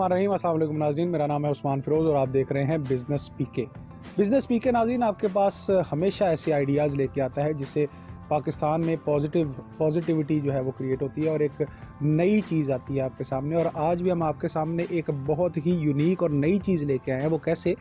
बिस्मिल्लाहिर्रहमानिर्रहीम। अस्सलाम वालेकुम नाज़रीन, मेरा नाम है उस्मान फ़िरोज़ और आप देख रहे हैं बिज़नेस पीके। बिज़नेस पीके नाज़रीन आपके पास हमेशा ऐसे आइडियाज़ लेके आता है जिससे पाकिस्तान में पॉजिटिविटी जो है वो क्रिएट होती है और एक नई चीज़ आती है आपके सामने। और आज भी हम आपके सामने एक बहुत ही यूनिक और नई चीज़ लेके आए हैं। वो कैसे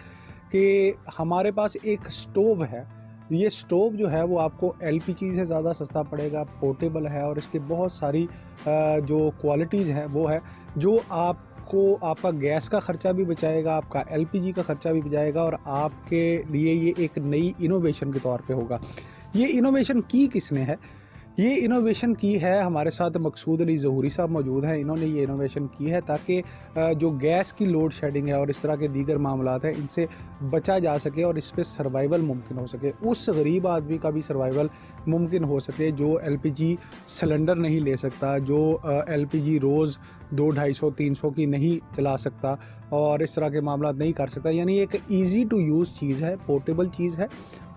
कि हमारे पास एक स्टोव है। ये स्टोव जो है वो आपको एलपीजी से ज़्यादा सस्ता पड़ेगा, पोर्टेबल है और इसकी बहुत सारी जो क्वालिटीज़ हैं वो है जो आपको आपका गैस का ख़र्चा भी बचाएगा, आपका एलपीजी का ख़र्चा भी बचाएगा और आपके लिए ये एक नई इनोवेशन के तौर पे होगा। ये इनोवेशन की किसने है? ये इनोवेशन की है, हमारे साथ मकसूद अली ज़हूरी साहब मौजूद हैं। इन्होंने ये इनोवेशन की है ताकि जो गैस की लोड शेडिंग है और इस तरह के दीगर मामलात हैं इनसे बचा जा सके और इस पे सर्वाइवल मुमकिन हो सके। उस गरीब आदमी का भी सर्वाइवल मुमकिन हो सके जो एलपीजी सिलेंडर नहीं ले सकता, जो एलपीजी रोज़ 200-250-300 की नहीं चला सकता और इस तरह के मामलात नहीं कर सकता। यानी एक ईज़ी टू यूज़ चीज़ है, पोर्टेबल चीज़ है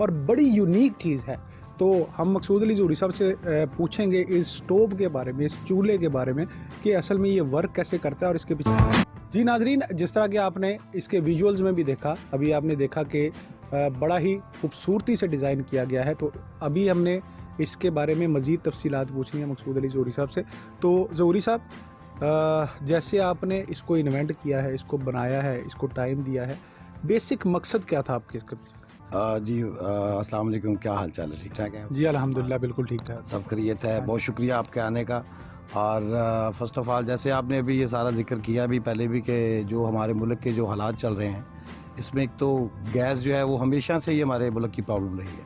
और बड़ी यूनिक चीज़ है। तो हम मकसूद अली ज़हूरी साहब से पूछेंगे इस स्टोव के बारे में, इस चूल्हे के बारे में कि असल में ये वर्क कैसे करता है और इसके पीछे। जी नाजरीन, जिस तरह के आपने इसके विजुअल्स में भी देखा, अभी आपने देखा कि बड़ा ही खूबसूरती से डिज़ाइन किया गया है। तो अभी हमने इसके बारे में मज़ीद तफसीलात पूछनी है मकसूद अली ज़हूरी साहब से। तो ज़हूरी साहब, जैसे आपने इसको इन्वेंट किया है, इसको बनाया है, इसको टाइम दिया है, बेसिक मकसद क्या था आपके इसका? जी अस्सलाम वालेकुम, क्या हाल चाल है? ठीक ठाक है जी अल्हम्दुलिल्लाह, बिल्कुल ठीक ठाक। सब खैरियत है। बहुत शुक्रिया आपके आने का। और फ़र्स्ट ऑफ़ ऑल जैसे आपने अभी ये सारा जिक्र किया अभी पहले भी कि जो हमारे मुल्क के जो हालात चल रहे हैं इसमें एक तो गैस जो है वो हमेशा से ही हमारे मुल्क की प्रॉब्लम रही है।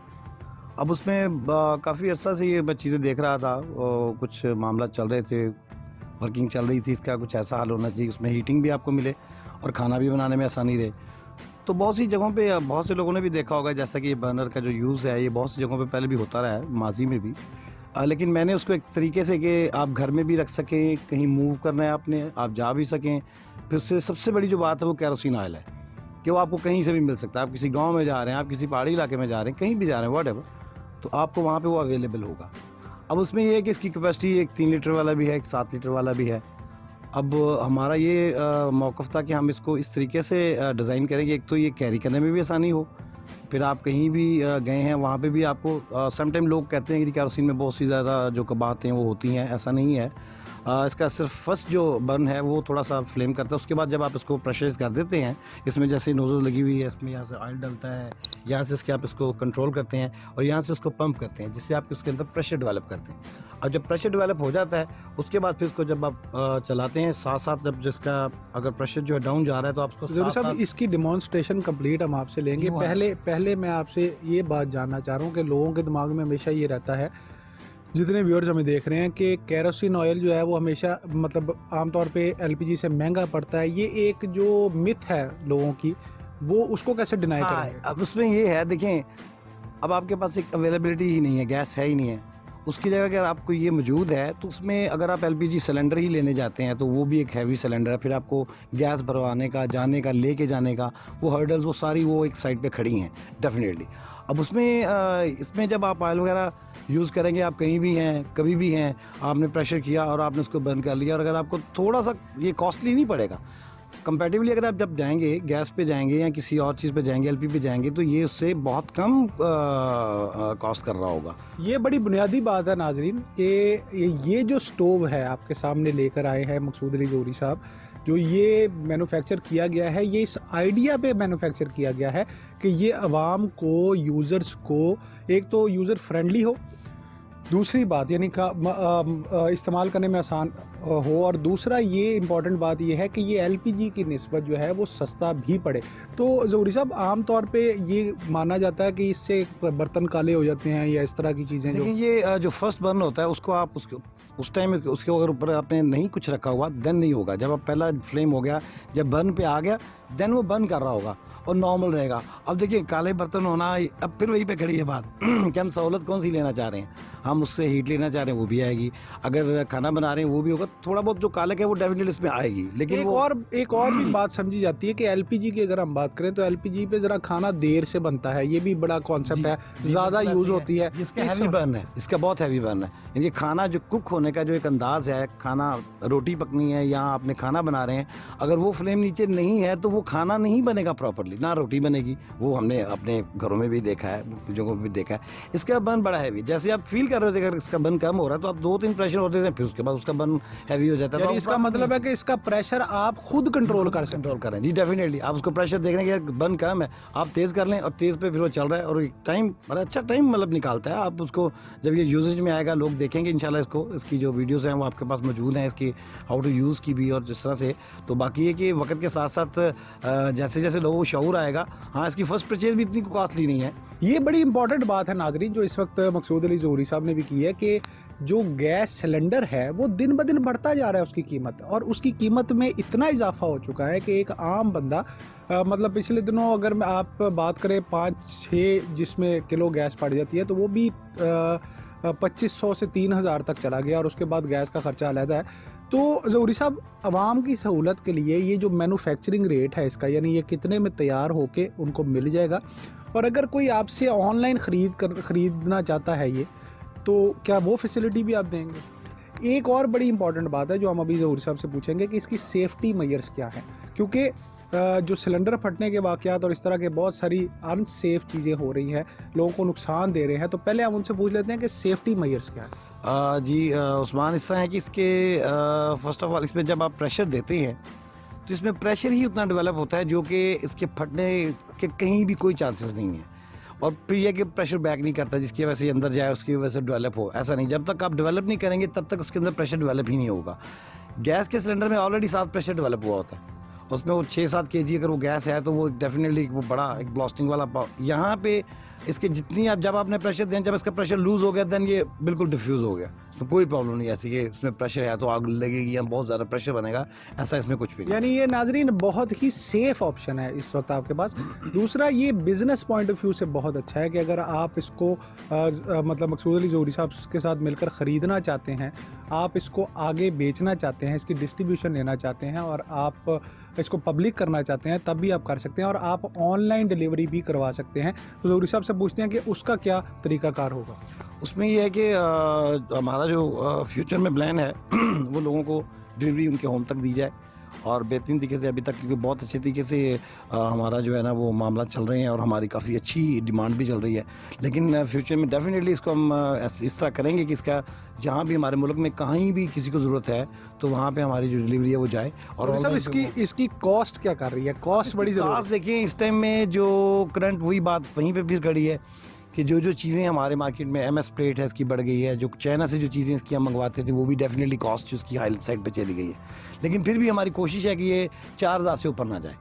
अब उसमें काफ़ी अर्सा से ये मैं चीज़ें देख रहा था, कुछ मामला चल रहे थे, वर्किंग चल रही थी, इसका कुछ ऐसा हल होना चाहिए उसमें हीटिंग भी आपको मिले और खाना भी बनाने में आसानी रहे। तो बहुत सी जगहों पे बहुत से लोगों ने भी देखा होगा जैसा कि ये बर्नर का जो यूज़ है ये बहुत सी जगहों पे पहले भी होता रहा है, माजी में भी। लेकिन मैंने उसको एक तरीके से कि आप घर में भी रख सकें, कहीं मूव करना है आपने, आप जा भी सकें। फिर उससे सबसे बड़ी जो बात है वो केरोसिन ऑयल है कि वो आपको कहीं से भी मिल सकता है। आप किसी गाँव में जा रहे हैं, आप किसी पहाड़ी इलाके में जा रहे हैं, कहीं भी जा रहे हैं, व्हाटएवर, तो आपको वहाँ पर वो अवेलेबल होगा। अब उसमें ये है कि इसकी कैपेसिटी एक 3 लीटर वाला भी है, एक 7 लीटर वाला भी है। अब हमारा ये मौक़िफ़ था कि हम इसको इस तरीके से डिज़ाइन करेंगे, एक तो ये कैरी करने में भी आसानी हो, फिर आप कहीं भी गए हैं वहाँ पे भी आपको समटाइम लोग कहते हैं कि केरोसिन में बहुत सी ज़्यादा जो कबातें वो होती हैं, ऐसा नहीं है। इसका सिर्फ फर्स्ट जो बर्न है वो थोड़ा सा फ्लेम करता है, उसके बाद जब आप इसको प्रेशराइज़ कर देते हैं, इसमें जैसे नोज़ल लगी हुई है, इसमें यहाँ से ऑयल डलता है, यहाँ से इसके आप इसको कंट्रोल करते हैं और यहाँ से उसको पंप करते हैं जिससे आप इसके अंदर प्रेशर डेवलप करते हैं। और जब प्रेशर डेवलप हो जाता है उसके बाद फिर इसको जब आप चलाते हैं साथ साथ, जब जिसका अगर प्रेशर जो है डाउन जा रहा है तो आप इसको ज़रूर साहब इसकी डेमोन्स्ट्रेशन कंप्लीट हम आपसे लेंगे। पहले मैं आपसे ये बात जानना चाह रहा हूँ कि लोगों के दिमाग में हमेशा ये रहता है, जितने व्यूअर्स हमें देख रहे हैं, कि केरोसिन ऑयल जो है वो हमेशा मतलब आमतौर पे एलपीजी से महंगा पड़ता है। ये एक जो मिथ है लोगों की, वो उसको कैसे डिनाई करेंगे? अब उसमें ये है, देखें, अब आपके पास एक अवेलेबिलिटी ही नहीं है, गैस है ही नहीं है। उसकी जगह अगर आपको ये मौजूद है तो उसमें अगर आप एलपीजी सिलेंडर ही लेने जाते हैं तो वो भी एक हैवी सिलेंडर है, फिर आपको गैस भरवाने का, जाने का, लेके जाने का, वो हर्डल्स वो सारी वो एक साइड पे खड़ी हैं डेफिनेटली। अब उसमें इसमें जब आप ऑयल वगैरह यूज़ करेंगे, आप कहीं भी हैं, कभी भी हैं, आपने प्रेशर किया और आपने उसको बर्न कर लिया, और अगर आपको थोड़ा सा ये कॉस्टली नहीं पड़ेगा कंपैरेटिवली, अगर आप जब जाएंगे गैस पे जाएंगे या किसी और चीज़ पे जाएंगे, एलपी पे जाएंगे, तो ये उससे बहुत कम कॉस्ट कर रहा होगा। ये बड़ी बुनियादी बात है नाजरीन कि ये जो स्टोव है आपके सामने लेकर आए हैं मकसूद अली ज़हूरी साहब, जो ये मैन्युफैक्चर किया गया है, ये इस आइडिया पे मैन्युफैक्चर किया गया है कि ये आवाम को, यूज़र्स को, एक तो यूज़र फ्रेंडली हो, दूसरी बात यानी का इस्तेमाल करने में आसान हो, और दूसरा ये इम्पॉर्टेंट बात ये है कि ये एलपीजी की निस्बत जो है वो सस्ता भी पड़े। तो ज़हूरी साहब, आम तौर पे ये माना जाता है कि इससे बर्तन काले हो जाते हैं या इस तरह की चीज़ें। जो ये जो फर्स्ट बर्न होता है उसको आप उस टाइम उसके अगर ऊपर आपने नहीं कुछ रखा हुआ देन नहीं होगा। जब आप पहला फ्लेम हो गया, जब बर्न पे आ गया, देन वो बर्न कर रहा होगा और नॉर्मल रहेगा। अब देखिए, काले बर्तन होना, अब फिर वहीं पे खड़ी है बात कि हम सहूलत कौन सी लेना चाह रहे हैं। हम उससे हीट लेना चाह रहे हैं, वो भी आएगी। अगर खाना बना रहे हैं वो भी होगा। थोड़ा बहुत जो काले है वो डेफिनेटली इसमें आएगी। लेकिन एक और भी बात समझी जाती है कि एलपीजी की अगर हम बात करें तो एलपीजी पे जरा खाना देर से बनता है, ये भी बड़ा कॉन्सेप्ट है, ज़्यादा यूज़ होती है। इसका हैवी बर्न है, इसका बहुत हैवी बर्न है। यानी खाना जो कुक होने बनाने का जो एक अंदाज़ है, खाना रोटी पकनी है या आपने खाना बना रहे हैं, अगर वो फ्लेम नीचे नहीं है तो वो खाना नहीं बनेगा प्रॉपरली, ना रोटी बनेगी। वो हमने अपने घरों में भी देखा है, मुख्तलिफ जगहों पे भी देखा है। इसका बर्न बड़ा हैवी, जैसे आप फील कर रहे थे अगर इसका बर्न कम हो रहा है तो आप 2-3 प्रेशर होते थे, फिर उसके बाद उसका बर्न हैवी हो जाता है। यानी इसका मतलब है कि इसका प्रेशर आप खुद कंट्रोल कर सकते कंट्रोल करें जी, डेफिनेटली। आप उसको प्रेशर देख रहे हैं कि बर्न कम है, आप तेज़ कर लें और तेज़ पे फिर वो चल रहा है और टाइम बड़ा अच्छा टाइम मतलब निकालता है। आप उसको जब ये यूजेज में आएगा, लोग देखेंगे इंशाल्लाह इसको, इसकी जो वीडियोस हैं वो आपके पास मौजूद हैं, इसकी हाउ टू यूज़ की भी और जिस तरह से। तो बाकी ये कि वक्त के साथ साथ जैसे जैसे लोगों को शऊर आएगा, हाँ इसकी फर्स्ट परचेज भी इतनी कॉस्टली नहीं है। ये बड़ी इंपॉर्टेंट बात है नाजरीन, जो इस वक्त मकसूद अली ज़ोहरी साहब ने भी की है कि जो गैस सिलेंडर है वो दिन ब दिन बढ़ता जा रहा है उसकी कीमत, और उसकी कीमत में इतना इजाफा हो चुका है कि एक आम बंदा मतलब पिछले दिनों अगर मैं आप बात करें 5-6 जिसमें किलो गैस पड़ जाती है तो वो भी 2500 से 3000 तक चला गया, और उसके बाद गैस का खर्चा अलग है। तो ज़ोहरी साहब, आवाम की सहूलत के लिए ये जो मैन्युफैक्चरिंग रेट है इसका, यानी ये कितने में तैयार होके उनको मिल जाएगा, और अगर कोई आपसे ऑनलाइन ख़रीदना चाहता है ये, तो क्या वो फैसिलिटी भी आप देंगे? एक और बड़ी इंपॉर्टेंट बात है जो हम अभी ज़ोहरी साहब से पूछेंगे कि इसकी सेफ्टी मेजर्स क्या है, क्योंकि जो सिलेंडर फटने के वाक़यात और इस तरह के बहुत सारी अनसेफ चीज़ें हो रही हैं, लोगों को नुकसान दे रहे हैं, तो पहले हम उनसे पूछ लेते हैं कि सेफ्टी मेजर्स क्या है। जी उस्मान, इस तरह है कि इसके फर्स्ट ऑफ ऑल इसमें जब आप प्रेशर देते हैं तो इसमें प्रेशर ही उतना डेवलप होता है जो कि इसके फटने के कहीं भी कोई चांसेस नहीं है। और फिर यह कि प्रेशर बैक नहीं करता जिसकी वजह से अंदर जाए, उसकी वजह से डेवलप हो, ऐसा नहीं। जब तक आप डेवलप नहीं करेंगे तब तक उसके अंदर प्रेशर डेवलप ही नहीं होगा। गैस के सिलेंडर में ऑलरेडी 7 प्रेशर डेवलप हुआ होता है, उसमें वो 6-7 केजी अगर वो गैस है तो वो डेफिनेटली वो बड़ा एक ब्लास्टिंग वाला यहाँ पे इसके जितनी आप जब आपने प्रेशर दें, जब इसका प्रेशर लूज़ हो गया देन ये बिल्कुल डिफ्यूज़ हो गया, इसमें कोई प्रॉब्लम नहीं ऐसी कि इसमें प्रेशर है तो आग लगेगी या बहुत ज़्यादा प्रेशर बनेगा, ऐसा इसमें कुछ भी नहीं। यानी ये नाजरीन बहुत ही सेफ ऑप्शन है इस वक्त आपके पास। दूसरा, ये बिजनेस पॉइंट ऑफ व्यू से बहुत अच्छा है कि अगर आप इसको मतलब मकसूद अली ज़ोहरी साहब के साथ मिलकर ख़रीदना चाहते हैं, आप इसको आगे बेचना चाहते हैं, इसकी डिस्ट्रीब्यूशन लेना चाहते हैं और आप इसको पब्लिक करना चाहते हैं, तब भी आप कर सकते हैं, और आप ऑनलाइन डिलीवरी भी करवा सकते हैं। तो ज़ोहरी साहब से पूछते हैं कि उसका क्या तरीकाकार होगा। उसमें ये है कि हमारा जो फ्यूचर में प्लान है वो लोगों को डिलीवरी उनके होम तक दी जाए, और बेहतरीन तरीके से अभी तक क्योंकि बहुत अच्छे तरीके से हमारा जो है ना वो मामला चल रहे हैं और हमारी काफ़ी अच्छी डिमांड भी चल रही है। लेकिन फ्यूचर में डेफिनेटली इसको हम इस तरह करेंगे कि इसका जहाँ भी हमारे मुल्क में कहीं भी किसी को ज़रूरत है तो वहाँ पे हमारी जो डिलीवरी है वो जाए। और सब इसकी कॉस्ट क्या कर रही है? कॉस्ट बड़ी ज़रूरत। देखिए इस टाइम में जो करंट वही बात वहीं पर फिर खड़ी है कि जो चीज़ें हमारे मार्केट में MS प्लेट है इसकी बढ़ गई है, जो चाइना से जो चीज़ें इसकी हम मंगवाते थे वो भी डेफिनेटली कॉस्ट उसकी हाई साइड पे चली गई है, लेकिन फिर भी हमारी कोशिश है कि ये 4000 से ऊपर ना जाए।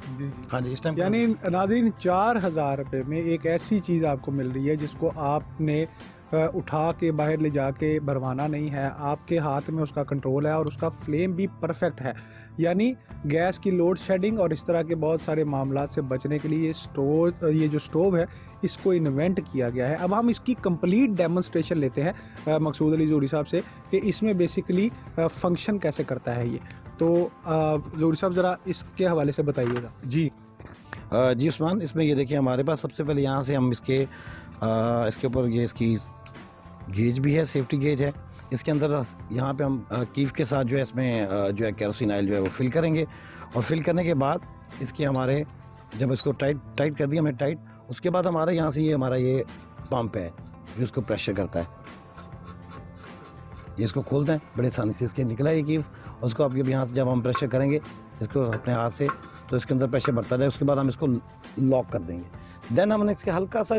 हाँ जी, इस टाइम यानी नाज़रीन 4000 रुपये में एक ऐसी चीज़ आपको मिल रही है जिसको आपने उठा के बाहर ले जाके भरवाना नहीं है, आपके हाथ में उसका कंट्रोल है और उसका फ्लेम भी परफेक्ट है। यानी गैस की लोड शेडिंग और इस तरह के बहुत सारे मामला से बचने के लिए ये जो स्टोव है इसको इन्वेंट किया गया है। अब हम इसकी कंप्लीट डेमोन्स्ट्रेशन लेते हैं मकसूद अली ज़ोहरी साहब से कि इसमें बेसिकली फंक्शन कैसे करता है ये। तो ज़ोहरी साहब ज़रा इसके हवाले से बताइएगा। जी उस्मान, इसमें ये देखिए हमारे पास सबसे पहले यहाँ से हम इसके ऊपर ये इसकी गेज भी है, सेफ्टी गेज है। इसके अंदर यहाँ पे हम कीफ के साथ जो है इसमें जो है केरोसिन ऑयल जो है वो फिल करेंगे, और फिल करने के बाद इसके हमारे जब इसको टाइट कर दिया हमने टाइट, उसके बाद हमारे यहाँ से ये हमारा ये पंप है जो इसको प्रेशर करता है। ये इसको खोलते हैं, बड़े आसानी से इसके निकला ये कीफ, उसको अब यहाँ से जब हम प्रेशर करेंगे इसको अपने हाथ से तो इसके अंदर प्रेशर बढ़ता जाए, उसके बाद हम इसको लॉक कर देंगे। देन हमने इसके हल्का सा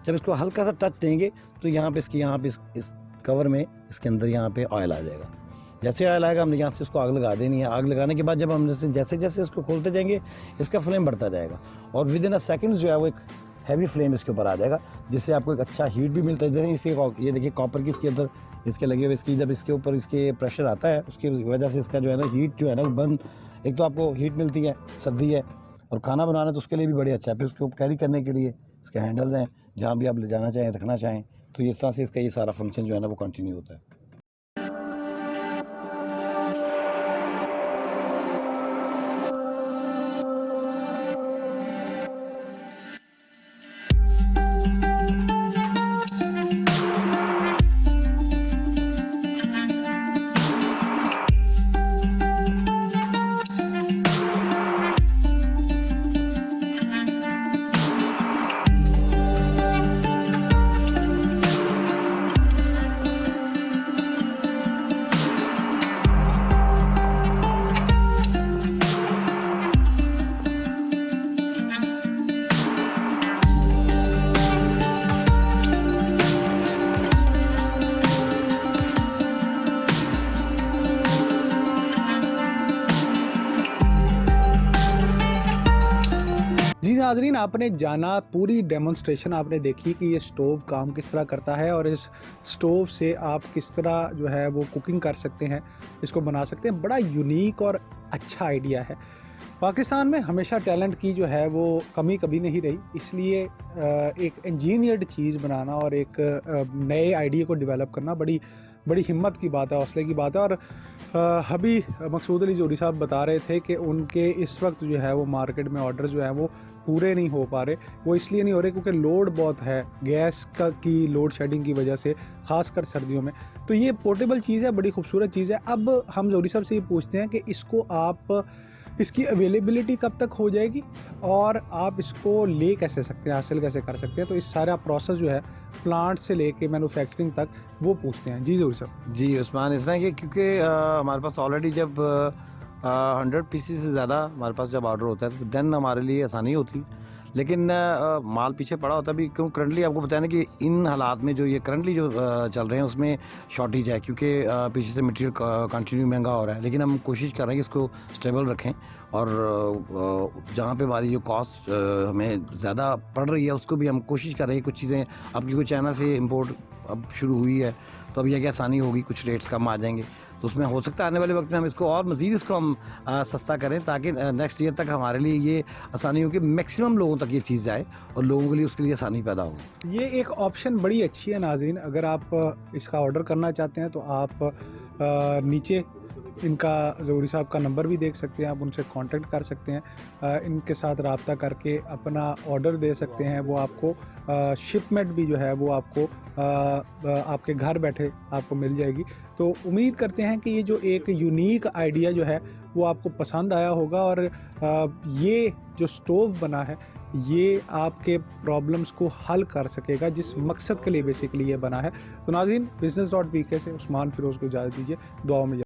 जब इसको हल्का सा टच देंगे तो यहाँ पे इस कवर में इसके अंदर यहाँ पे ऑयल आ जाएगा। जैसे ऑयल आएगा हमने यहाँ से इसको आग लगा देनी है। आग लगाने के बाद जब हम जैसे जैसे इसको खोलते जाएंगे इसका फ्लेम बढ़ता जाएगा, और विद इन अ सेकेंड्स जो है वो एक हैवी फ्लेम इसके ऊपर आ जाएगा, जिससे आपको एक अच्छा हीट भी मिलता है। जैसे इसके ये देखिए कॉपर की इसके अंदर इसके लगे हुए इसकी जब इसके ऊपर इसके प्रेशर आता है उसकी वजह से इसका जो है ना हीट जो है ना वो बर्न, एक तो आपको हीट मिलती है, सर्दी है, और खाना बनाना तो उसके लिए भी बड़े अच्छा है। फिर उसको कैरी करने के लिए इसके हैंडल्स हैं, जहाँ भी आप ले जाना चाहें रखना चाहें, तो इस तरह से इसका ये सारा फंक्शन जो है ना वो कंटिन्यू होता है। नाजरीन, आपने जाना, पूरी डेमोन्स्ट्रेशन आपने देखी कि ये स्टोव काम किस तरह करता है और इस स्टोव से आप किस तरह जो है वो कुकिंग कर सकते हैं, इसको बना सकते हैं। बड़ा यूनिक और अच्छा आइडिया है। पाकिस्तान में हमेशा टैलेंट की जो है वो कमी कभी नहीं रही, इसलिए एक इंजीनियर्ड चीज़ बनाना और एक नए आइडिया को डेवलप करना बड़ी बड़ी हिम्मत की बात है, हौसले की बात है। और अभी मकसूद अली जोहरी साहब बता रहे थे कि उनके इस वक्त जो है वो मार्केट में ऑर्डर जो है वो पूरे नहीं हो पा रहे। वो इसलिए नहीं हो रहे क्योंकि लोड बहुत है, गैस का की लोड शेडिंग की वजह से, ख़ासकर सर्दियों में। तो ये पोर्टेबल चीज़ है, बड़ी खूबसूरत चीज़ है। अब हम जोहरी साहब से ये पूछते हैं कि इसकी अवेलेबिलिटी कब तक हो जाएगी और आप इसको ले कैसे सकते हैं, हासिल कैसे कर सकते हैं। तो इस सारा प्रोसेस जो है प्लांट से लेके मैन्युफैक्चरिंग तक वो पूछते हैं। जी जोहरी साहब। जी उस्मान, इस तरह कि क्योंकि हमारे पास ऑलरेडी जब 100 पीसीस से ज़्यादा हमारे पास जब ऑर्डर होता है तो देन हमारे लिए आसानी होती है। लेकिन माल पीछे पड़ा होता है भी, क्यों करंटली आपको बताया ना कि इन हालात में जो ये करंटली जो चल रहे हैं उसमें शॉर्टेज है, क्योंकि पीछे से मटेरियल कंटिन्यू महंगा हो रहा है। लेकिन हम कोशिश कर रहे हैं कि इसको स्टेबल रखें और जहाँ पे हमारी जो कॉस्ट हमें ज़्यादा पड़ रही है उसको भी हम कोशिश कर रहे हैं। कुछ चीज़ें अब क्योंकि चाइना से इम्पोर्ट अब शुरू हुई है तो अब यह कि आसानी होगी, कुछ रेट्स कम आ जाएंगे। तो उसमें हो सकता है आने वाले वक्त में हम इसको और मज़ीद इसको हम सस्ता करें ताकि नेक्स्ट ईयर तक हमारे लिए ये आसानी हो कि मैक्सिमम लोगों तक ये चीज़ जाए और लोगों के लिए उसके लिए आसानी पैदा हो। ये एक ऑप्शन बड़ी अच्छी है नाज़रीन। अगर आप इसका ऑर्डर करना चाहते हैं तो आप नीचे इनका जोहरी साहब का नंबर भी देख सकते हैं, आप उनसे कांटेक्ट कर सकते हैं, इनके साथ रब्ता करके अपना ऑर्डर दे सकते हैं। वो आपको शिपमेंट भी जो है वो आपको आपके घर बैठे आपको मिल जाएगी। तो उम्मीद करते हैं कि ये जो एक यूनिक आइडिया जो है वो आपको पसंद आया होगा और ये जो स्टोव बना है ये आपके प्रॉब्लम्स को हल कर सकेगा, जिस मकसद के लिए बेसिकली ये बना है। तो नाज़रीन, business.pk से उस्मान फिरोज़ को इजाज़त दीजिए, दुआओं में